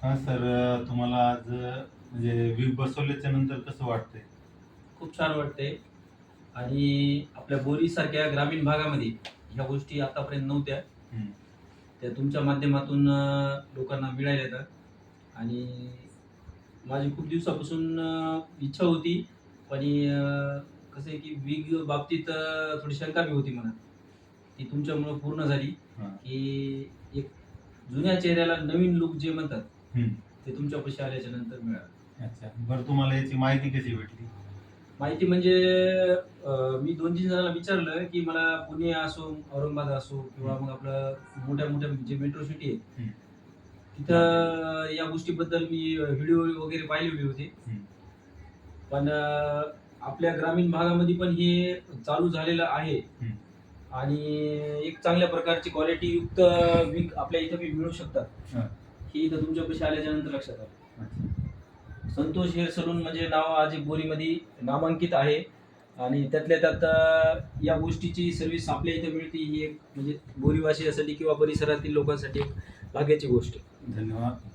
हां सर, तुम्हाला आज म्हणजे वीज बसवल्याच्या नंतर कसं वाटतंय? खूप छान वाटते. आणि आपल्या बोरीसारख्या ग्रामीण भागामध्ये ह्या गोष्टी आतापर्यंत नव्हत्या. हं. त्या तुमच्या माध्यमातून लोकांना मिळाल्यात. आणि माझी खूप दिवसापासून इच्छा होती. पण कसं आहे की वीज बाबतीत थोडी शंका बी होती मनात. ती तुमच्यामुळं पूर्ण झाली, हां. की एक जुन्या चेहऱ्याला नवीन लूक जे म्हणतात, हं. ते तुमच्यापाशी आल्याच्या नंतर मिळालं. अच्छा. बरं, तुम्हाला याची माहिती कशी भेटली? माहिती म्हणजे मी 2-3 जणांना विचारलं, की मला पुणे असो, औरंगाबाद असो किंवा मग आपलं मोठ्या-मोठ्या जे मेट्रो सिटी आहे, हं. तिथं या गोष्टीबद्दल मी व्हिडिओ वगैरे पाहिलेले होते. हं. पण आपल्या ग्रामीण भागामध्ये पण हे चालू झालेलं आहे. हं. आणि एक चांगल्या प्रकारची क्वालिटीयुक्त वीज आपल्या इथं बी मिळू शकतात. हां. हे इथं तुमच्यापाशी आल्याच्या नंतर लक्षात आलं. अच्छा. संतोष हेअर सलून म्हणजे नाव आज बोरीमध्ये नामांकित आहे. आणि त्यातल्या त्यात या गोष्टीची सर्व्हिस आपल्या इथे मिळते, ही एक म्हणजे बोरीवासियासाठी किंवा परिसरातील लोकांसाठी एक भाग्याची गोष्ट आहे. धन्यवाद.